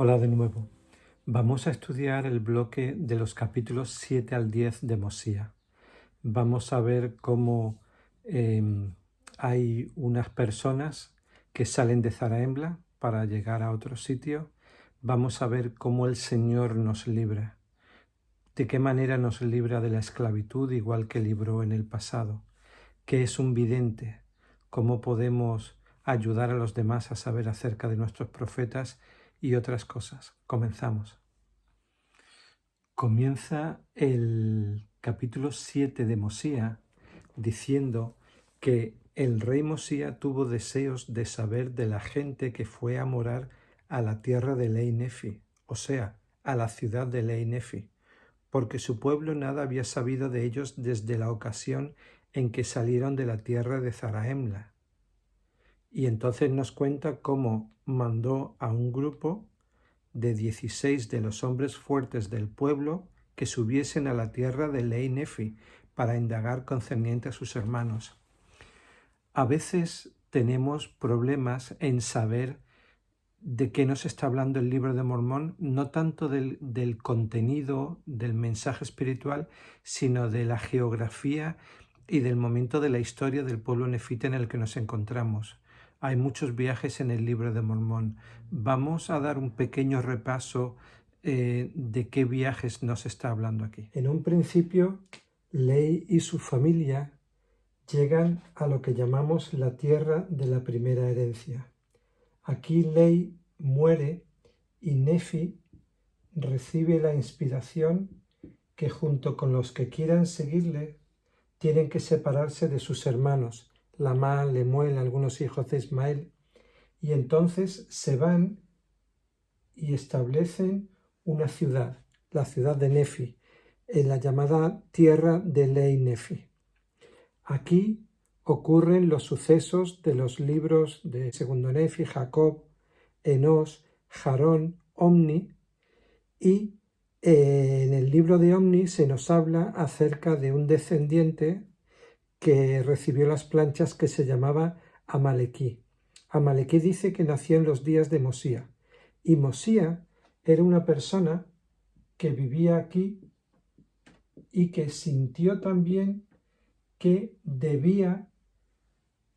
Hola de nuevo. Vamos a estudiar el bloque de los capítulos 7 al 10 de Mosía. Vamos a ver cómo hay unas personas que salen de Zarahemla para llegar a otro sitio. Vamos a ver cómo el Señor nos libra. De qué manera nos libra de la esclavitud, igual que libró en el pasado. ¿Qué es un vidente? ¿Cómo podemos ayudar a los demás a saber acerca de nuestros profetas y otras cosas? Comenzamos. Comienza el capítulo 7 de Mosía diciendo que el rey Mosía tuvo deseos de saber de la gente que fue a morar a la tierra de Lei-Nefi, o sea, a la ciudad de Lei-Nefi, porque su pueblo nada había sabido de ellos desde la ocasión en que salieron de la tierra de Zarahemla. Y entonces nos cuenta cómo mandó a un grupo de 16 de los hombres fuertes del pueblo que subiesen a la tierra de Lei-Nefi para indagar concerniente a sus hermanos. A veces tenemos problemas en saber de qué nos está hablando el libro de Mormón, no tanto del contenido del mensaje espiritual, sino de la geografía y del momento de la historia del pueblo nefita en el que nos encontramos. Hay muchos viajes en el libro de Mormón. Vamos a dar un pequeño repaso de qué viajes nos está hablando aquí. En un principio, Lei y su familia llegan a lo que llamamos la tierra de la primera herencia. Aquí Lei muere y Nefi recibe la inspiración que junto con los que quieran seguirle tienen que separarse de sus hermanos, Lamá, Lemuel, algunos hijos de Ismael, y entonces se van y establecen una ciudad, la ciudad de Nefi, en la llamada tierra de Lei-Nefi. Aquí ocurren los sucesos de los libros de Segundo Nefi, Jacob, Enós, Jarón, Omni, y en el libro de Omni se nos habla acerca de un descendiente que recibió las planchas que se llamaba Amalequí. Amalequí dice que nació en los días de Mosía, y Mosía era una persona que vivía aquí y que sintió también que debía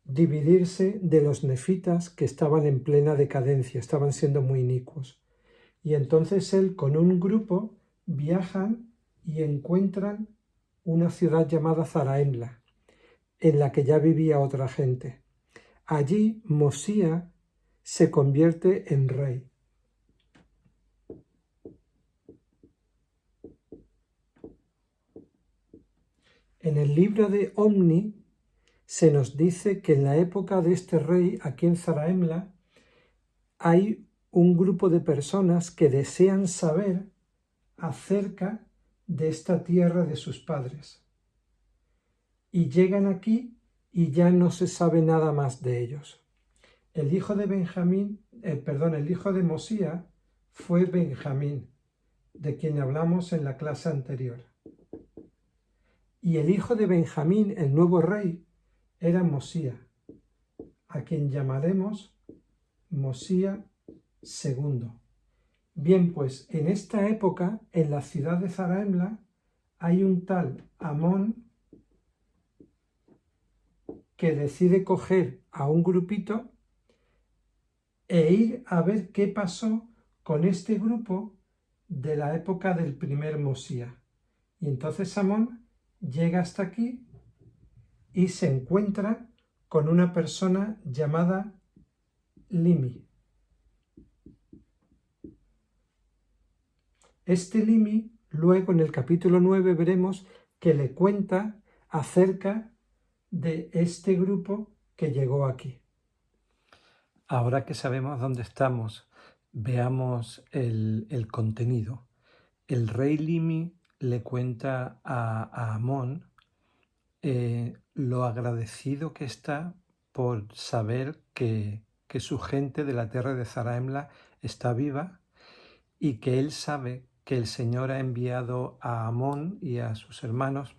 dividirse de los nefitas que estaban en plena decadencia, estaban siendo muy inicuos. Y entonces él con un grupo viajan y encuentran una ciudad llamada Zarahemla, en la que ya vivía otra gente. Allí Mosía se convierte en rey. En el libro de Omni se nos dice que en la época de este rey, aquí en Zarahemla, hay un grupo de personas que desean saber acerca de esta tierra de sus padres. Y llegan aquí y ya no se sabe nada más de ellos. El hijo de el hijo de Mosía fue Benjamín, de quien hablamos en la clase anterior. Y el hijo de Benjamín, el nuevo rey, era Mosía, a quien llamaremos Mosía II. Bien, pues en esta época, en la ciudad de Zarahemla, hay un tal Amón que decide coger a un grupito e ir a ver qué pasó con este grupo de la época del primer Mosía. Y entonces Amón llega hasta aquí y se encuentra con una persona llamada Limi. Este Limi, luego en el capítulo 9 veremos que le cuenta acerca de este grupo que llegó aquí. Ahora que sabemos dónde estamos, veamos el contenido. El rey Limi le cuenta a Amón lo agradecido que está por saber que su gente de la tierra de Zarahemla está viva y que él sabe que el Señor ha enviado a Amón y a sus hermanos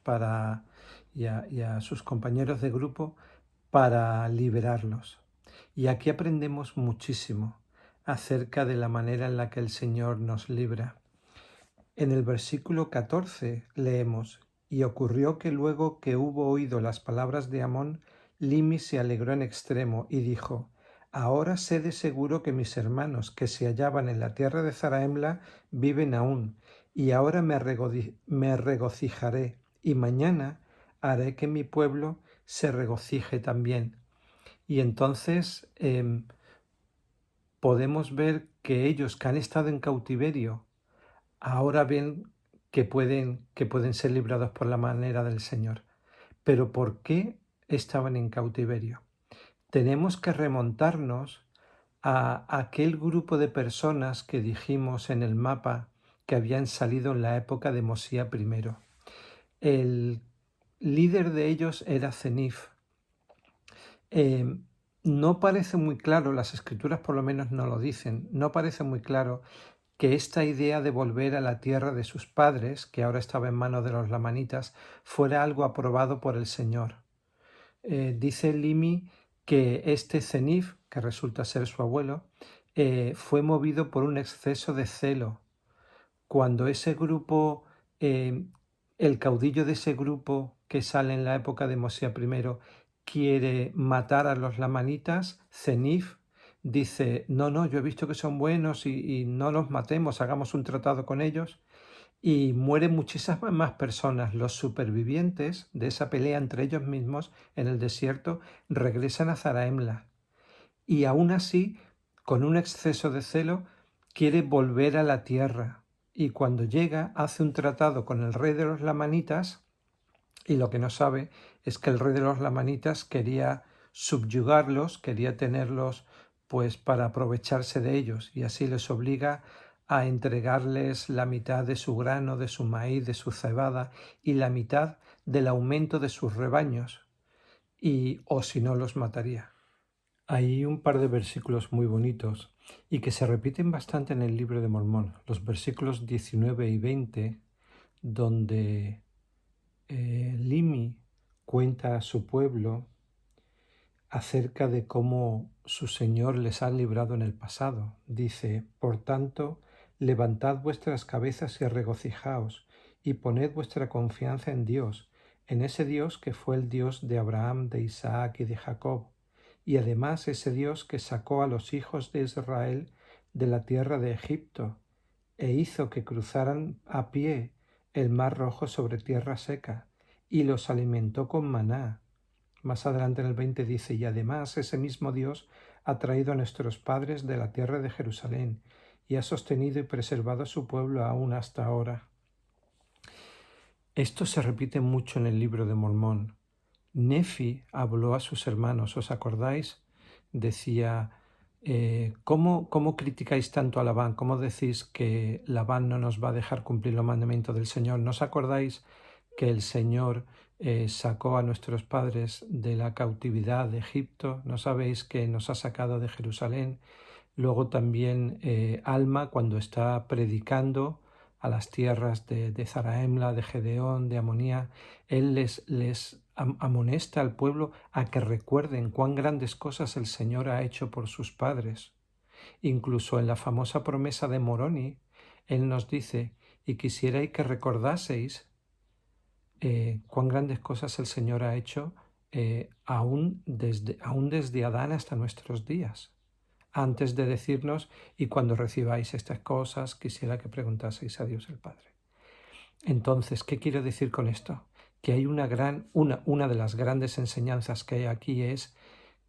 y a sus compañeros de grupo para liberarlos. Y aquí aprendemos muchísimo. acerca de la manera en la que el Señor nos libra. En el versículo 14 leemos: «Y ocurrió que luego que hubo oído las palabras de Amón, Limi se alegró en extremo y dijo: Ahora sé de seguro que mis hermanos que se hallaban en la tierra de Zarahemla viven aún, y ahora me regocijaré, y mañana haré que mi pueblo se regocije también». Y entonces podemos ver que ellos que han estado en cautiverio ahora ven que pueden ser librados por la manera del Señor. Pero ¿por qué estaban en cautiverio? Tenemos que remontarnos a aquel grupo de personas que dijimos en el mapa que habían salido en la época de Mosía I. El líder de ellos era Zenif. No parece muy claro, las escrituras por lo menos no lo dicen, no parece muy claro que esta idea de volver a la tierra de sus padres, que ahora estaba en manos de los lamanitas, fuera algo aprobado por el Señor. Dice Limi que este Zenif, que resulta ser su abuelo, fue movido por un exceso de celo. Cuando ese grupo, el caudillo de ese grupo que sale en la época de Mosía I, quiere matar a los lamanitas, Zenif dice: no, yo he visto que son buenos y no los matemos, hagamos un tratado con ellos. Y mueren muchísimas más personas. Los supervivientes de esa pelea entre ellos mismos en el desierto regresan a Zarahemla. Y aún así, con un exceso de celo, quiere volver a la tierra. Y cuando llega, hace un tratado con el rey de los lamanitas, y lo que no sabe es que el rey de los lamanitas quería subyugarlos, quería tenerlos pues para aprovecharse de ellos, y así les obliga a entregarles la mitad de su grano, de su maíz, de su cebada, y la mitad del aumento de sus rebaños, o si no los mataría. Hay un par de versículos muy bonitos y que se repiten bastante en el libro de Mormón, los versículos 19 y 20, donde Limi cuenta a su pueblo acerca de cómo su Señor les ha librado en el pasado. Dice: Por tanto, levantad vuestras cabezas y regocijaos, y poned vuestra confianza en Dios, en ese Dios que fue el Dios de Abraham, de Isaac y de Jacob, y además ese Dios que sacó a los hijos de Israel de la tierra de Egipto, e hizo que cruzaran a pie el mar rojo sobre tierra seca, y los alimentó con maná. Más adelante en el 20 dice: y además ese mismo Dios ha traído a nuestros padres de la tierra de Jerusalén, y ha sostenido y preservado a su pueblo aún hasta ahora. Esto se repite mucho en el libro de Mormón. Nefi habló a sus hermanos, ¿os acordáis? Decía: ¿cómo criticáis tanto a Labán? ¿Cómo decís que Labán no nos va a dejar cumplir los mandamientos del Señor? ¿No os acordáis que el Señor sacó a nuestros padres de la cautividad de Egipto? ¿No sabéis que nos ha sacado de Jerusalén? Luego también Alma, cuando está predicando a las tierras de Zarahemla, de Gedeón, de Amonía, él les amonesta al pueblo a que recuerden cuán grandes cosas el Señor ha hecho por sus padres. Incluso en la famosa promesa de Moroni, él nos dice: y quisierais que recordaseis cuán grandes cosas el Señor ha hecho aún desde Adán hasta nuestros días. Antes de decirnos: y cuando recibáis estas cosas, quisiera que preguntaseis a Dios el Padre. Entonces, ¿qué quiero decir con esto? Que hay una de las grandes enseñanzas que hay aquí es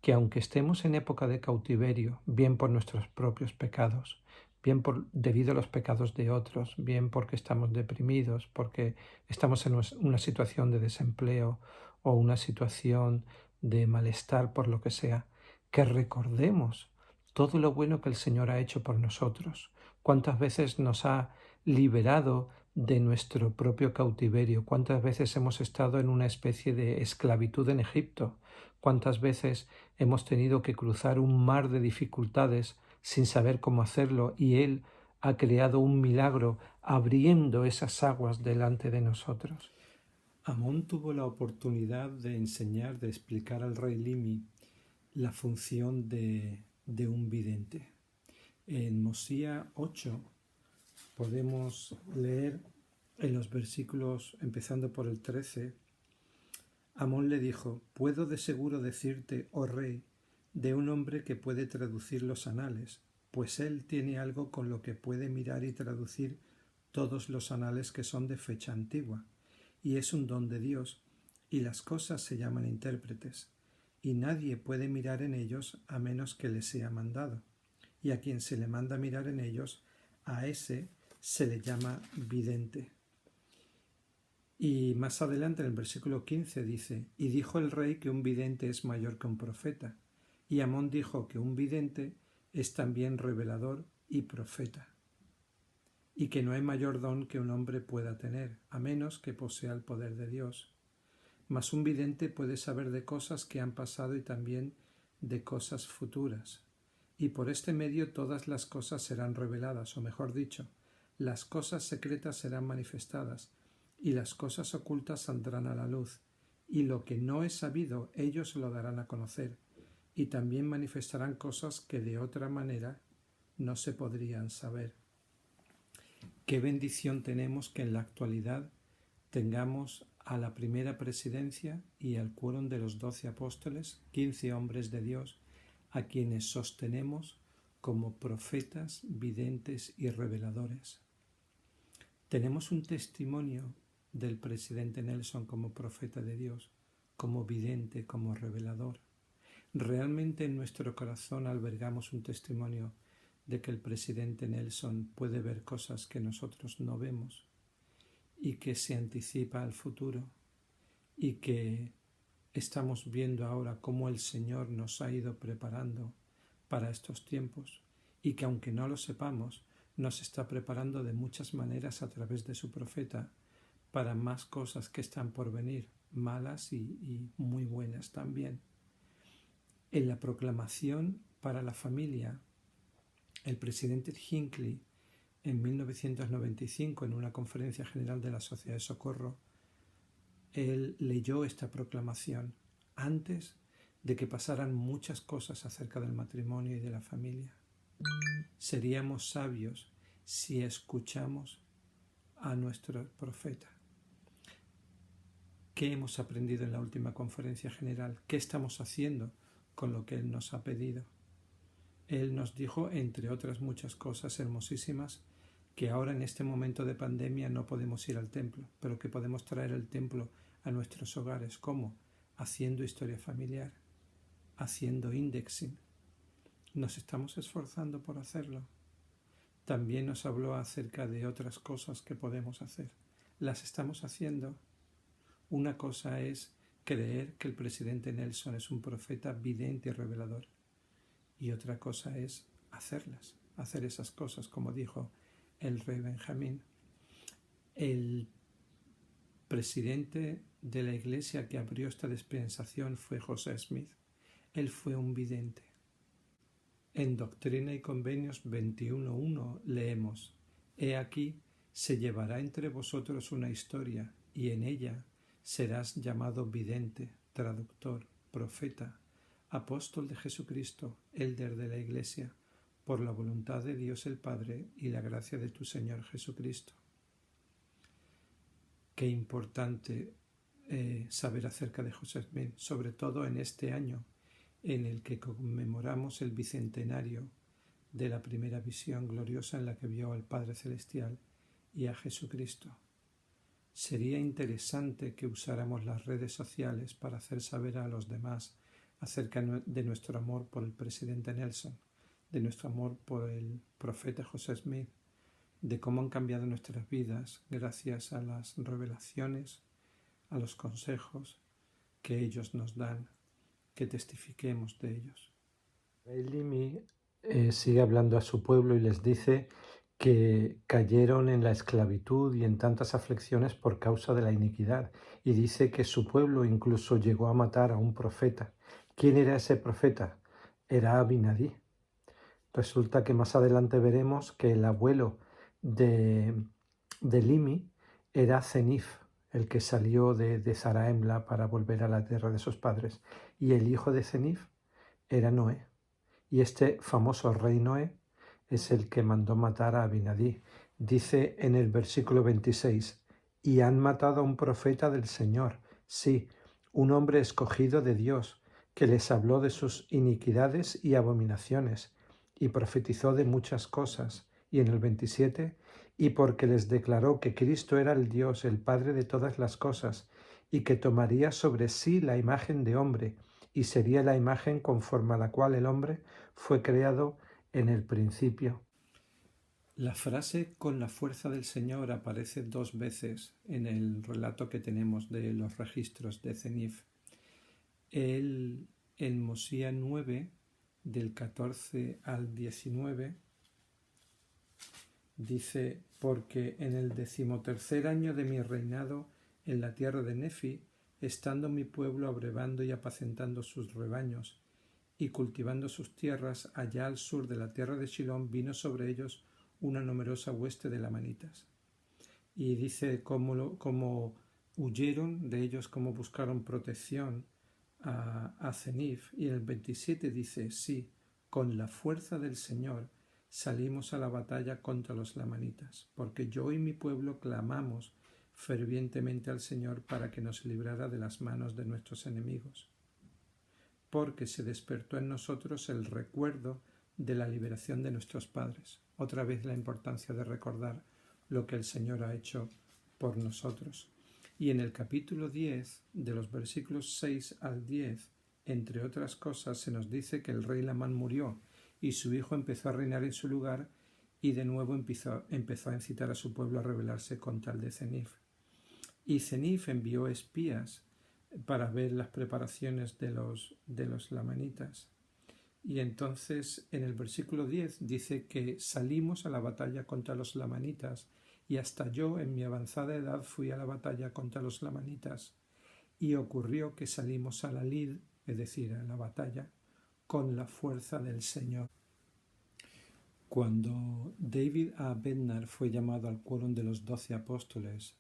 que aunque estemos en época de cautiverio, bien por nuestros propios pecados, bien debido a los pecados de otros, bien porque estamos deprimidos, porque estamos en una situación de desempleo o una situación de malestar por lo que sea, que recordemos todo lo bueno que el Señor ha hecho por nosotros, cuántas veces nos ha liberado de nuestro propio cautiverio, cuántas veces hemos estado en una especie de esclavitud en Egipto, cuántas veces hemos tenido que cruzar un mar de dificultades sin saber cómo hacerlo, y Él ha creado un milagro abriendo esas aguas delante de nosotros. Amón tuvo la oportunidad de enseñar, de explicar al rey Limi la función de un vidente. En Mosía 8 podemos leer en los versículos, empezando por el 13, Amón le dijo: «Puedo de seguro decirte, oh rey, de un hombre que puede traducir los anales, pues él tiene algo con lo que puede mirar y traducir todos los anales que son de fecha antigua, y es un don de Dios, y las cosas se llaman intérpretes, y nadie puede mirar en ellos a menos que le sea mandado, y a quien se le manda mirar en ellos, a ese se le llama vidente». Y más adelante en el versículo 15 dice: «Y dijo el rey que un vidente es mayor que un profeta, y Amón dijo que un vidente es también revelador y profeta, y que no hay mayor don que un hombre pueda tener, a menos que posea el poder de Dios. Mas un vidente puede saber de cosas que han pasado y también de cosas futuras, y por este medio todas las cosas serán reveladas, o mejor dicho, las cosas secretas serán manifestadas, y las cosas ocultas saldrán a la luz, y lo que no es sabido ellos lo darán a conocer, y también manifestarán cosas que de otra manera no se podrían saber». Qué bendición tenemos que en la actualidad tengamos a la primera presidencia y al quórum de los 12 apóstoles, 15 hombres de Dios, a quienes sostenemos como profetas, videntes y reveladores. Tenemos un testimonio del presidente Nelson como profeta de Dios, como vidente, como revelador. ¿Realmente en nuestro corazón albergamos un testimonio de que el presidente Nelson puede ver cosas que nosotros no vemos y que se anticipa al futuro y que estamos viendo ahora cómo el Señor nos ha ido preparando para estos tiempos y que aunque no lo sepamos, nos está preparando de muchas maneras a través de su profeta para más cosas que están por venir, malas y muy buenas también? En la proclamación para la familia, el presidente Hinckley, en 1995, en una conferencia general de la Sociedad de Socorro, él leyó esta proclamación antes de que pasaran muchas cosas acerca del matrimonio y de la familia. Seríamos sabios si escuchamos a nuestro profeta. ¿Qué hemos aprendido en la última conferencia general? ¿Qué estamos haciendo con lo que Él nos ha pedido? Él nos dijo, entre otras muchas cosas hermosísimas, que ahora en este momento de pandemia no podemos ir al templo, pero que podemos traer el templo a nuestros hogares. ¿Cómo? Haciendo historia familiar, haciendo indexing. Nos estamos esforzando por hacerlo. También nos habló acerca de otras cosas que podemos hacer. ¿Las estamos haciendo? Una cosa es creer que el presidente Nelson es un profeta vidente y revelador. Y otra cosa es hacerlas, hacer esas cosas, como dijo el rey Benjamín. El presidente de la iglesia que abrió esta dispensación fue José Smith. Él fue un vidente. En Doctrina y Convenios 21.1 leemos: «He aquí, se llevará entre vosotros una historia, y en ella serás llamado vidente, traductor, profeta, apóstol de Jesucristo, élder de la Iglesia, por la voluntad de Dios el Padre y la gracia de tu Señor Jesucristo». Qué importante saber acerca de José Smith, sobre todo en este año en el que conmemoramos el bicentenario de la primera visión gloriosa en la que vio al Padre Celestial y a Jesucristo. Sería interesante que usáramos las redes sociales para hacer saber a los demás acerca de nuestro amor por el presidente Nelson, de nuestro amor por el profeta José Smith, de cómo han cambiado nuestras vidas gracias a las revelaciones, a los consejos que ellos nos dan, que testifiquemos de ellos. Limi sigue hablando a su pueblo y les dice que cayeron en la esclavitud y en tantas aflicciones por causa de la iniquidad, y dice que su pueblo incluso llegó a matar a un profeta. ¿Quién era ese profeta? Era Abinadí. Resulta que más adelante veremos que el abuelo de Limi era Zenif, el que salió de Zaraemla para volver a la tierra de sus padres, y el hijo de Zenif era Noé. Y este famoso rey Noé es el que mandó matar a Abinadí. Dice en el versículo 26, y han matado a un profeta del Señor, sí, un hombre escogido de Dios, que les habló de sus iniquidades y abominaciones, y profetizó de muchas cosas. Y en el 27, y porque les declaró que Cristo era el Dios, el Padre de todas las cosas, y que tomaría sobre sí la imagen de hombre, y sería la imagen conforme a la cual el hombre fue creado en el principio. La frase "con la fuerza del Señor" aparece 2 veces en el relato que tenemos de los registros de Cenif. En Mosía 9, del 14 al 19, dice: porque en el 13º año de mi reinado en la tierra de Nefi, estando mi pueblo abrevando y apacentando sus rebaños y cultivando sus tierras allá al sur de la tierra de Shilón, vino sobre ellos una numerosa hueste de lamanitas. Y dice cómo huyeron de ellos, cómo buscaron protección a Cenif. Y en el 27 dice: sí, con la fuerza del Señor salimos a la batalla contra los lamanitas, porque yo y mi pueblo clamamos fervientemente al Señor para que nos librara de las manos de nuestros enemigos, porque se despertó en nosotros el recuerdo de la liberación de nuestros padres. Otra vez la importancia de recordar lo que el Señor ha hecho por nosotros. Y en el capítulo 10, de los versículos 6 al 10, entre otras cosas, se nos dice que el rey Lamán murió y su hijo empezó a reinar en su lugar, y de nuevo empezó a incitar a su pueblo a rebelarse contra el de Cenif. Y Cenif envió espías para ver las preparaciones de los lamanitas. Y entonces en el versículo 10 dice que salimos a la batalla contra los lamanitas, y hasta yo en mi avanzada edad fui a la batalla contra los lamanitas. Y ocurrió que salimos a la lid, es decir, a la batalla, con la fuerza del Señor. Cuando David A. Bednar fue llamado al quórum de los 12 apóstoles,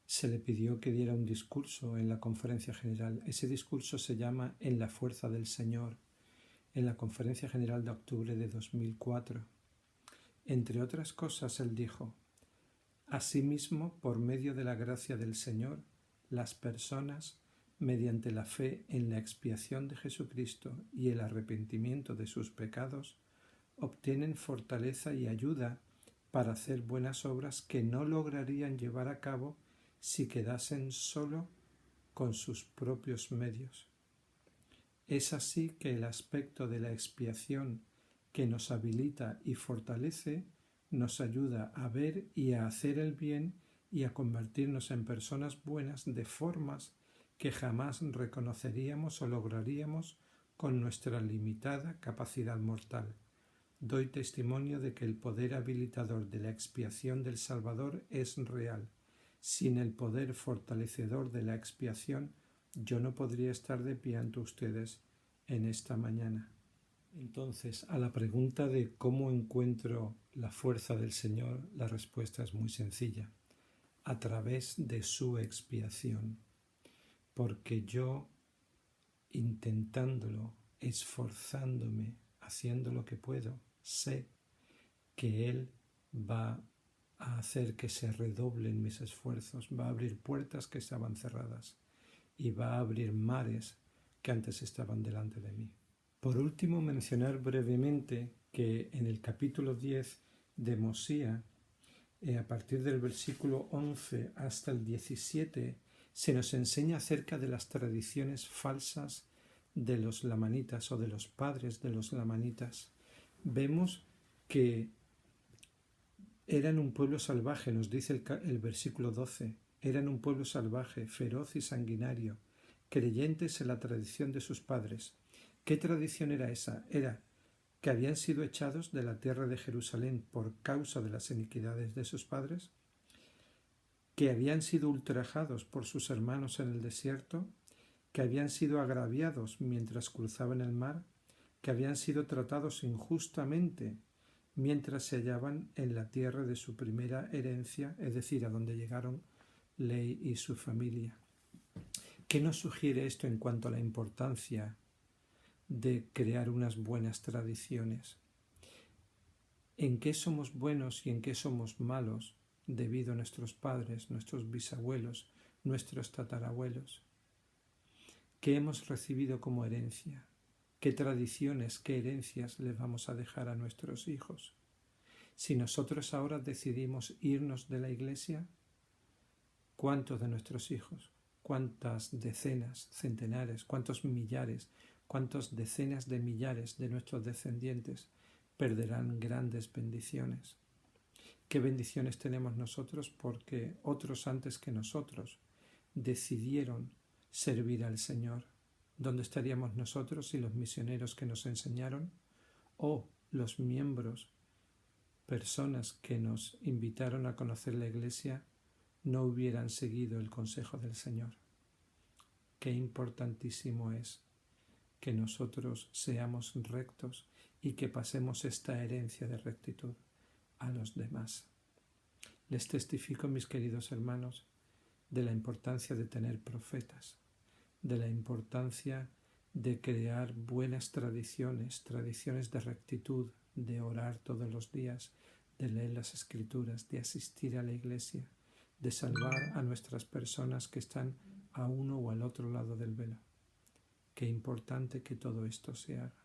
se le pidió que diera un discurso en la conferencia general. Ese discurso se llama En la fuerza del Señor, en la conferencia general de octubre de 2004. Entre otras cosas, él dijo: asimismo, por medio de la gracia del Señor, las personas, mediante la fe en la expiación de Jesucristo y el arrepentimiento de sus pecados, obtienen fortaleza y ayuda para hacer buenas obras que no lograrían llevar a cabo si quedasen solo con sus propios medios. Es así que el aspecto de la expiación, que nos habilita y fortalece, nos ayuda a ver y a hacer el bien y a convertirnos en personas buenas de formas que jamás reconoceríamos o lograríamos con nuestra limitada capacidad mortal. Doy testimonio de que el poder habilitador de la expiación del Salvador es real. Sin el poder fortalecedor de la expiación, yo no podría estar de pie ante ustedes en esta mañana. Entonces, a la pregunta de cómo encuentro la fuerza del Señor, la respuesta es muy sencilla: a través de su expiación. Porque yo, intentándolo, esforzándome, haciendo lo que puedo, sé que Él va a hacer que se redoblen mis esfuerzos, va a abrir puertas que estaban cerradas y va a abrir mares que antes estaban delante de mí. Por último, mencionar brevemente que en el capítulo 10 de Mosía, a partir del versículo 11 hasta el 17, se nos enseña acerca de las tradiciones falsas de los lamanitas o de los padres de los lamanitas. Vemos que eran un pueblo salvaje, nos dice el versículo 12, eran un pueblo salvaje, feroz y sanguinario, creyentes en la tradición de sus padres. ¿Qué tradición era esa? Era que habían sido echados de la tierra de Jerusalén por causa de las iniquidades de sus padres, que habían sido ultrajados por sus hermanos en el desierto, que habían sido agraviados mientras cruzaban el mar, que habían sido tratados injustamente mientras se hallaban en la tierra de su primera herencia, es decir, a donde llegaron Ley y su familia. ¿Qué nos sugiere esto en cuanto a la importancia de crear unas buenas tradiciones? en qué somos buenos y en qué somos malos debido a nuestros padres, nuestros bisabuelos, nuestros tatarabuelos. ¿Qué hemos recibido como herencia? ¿Qué tradiciones, qué herencias les vamos a dejar a nuestros hijos? Si nosotros ahora decidimos irnos de la Iglesia, ¿cuántos de nuestros hijos, cuántas decenas, centenares, cuántos millares, cuántas decenas de millares de nuestros descendientes perderán grandes bendiciones? ¿Qué bendiciones tenemos nosotros porque otros antes que nosotros decidieron servir al Señor? ¿Dónde estaríamos nosotros si los misioneros que nos enseñaron o los miembros, personas que nos invitaron a conocer la Iglesia, no hubieran seguido el consejo del Señor? Qué importantísimo es que nosotros seamos rectos y que pasemos esta herencia de rectitud a los demás. Les testifico, mis queridos hermanos, de la importancia de tener profetas, de la importancia de crear buenas tradiciones, tradiciones de rectitud, de orar todos los días, de leer las Escrituras, de asistir a la Iglesia, de salvar a nuestras personas que están a uno o al otro lado del velo. Qué importante que todo esto se haga.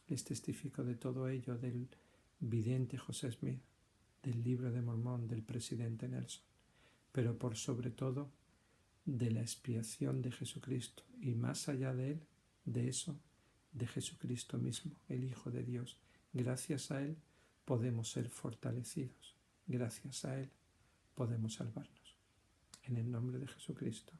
Les testifico de todo ello del vidente José Smith, del Libro de Mormón, del presidente Nelson, pero por sobre todo de la expiación de Jesucristo y más allá de él, de eso, de Jesucristo mismo, el Hijo de Dios. Gracias a él podemos ser fortalecidos, gracias a él podemos salvarnos. En el nombre de Jesucristo.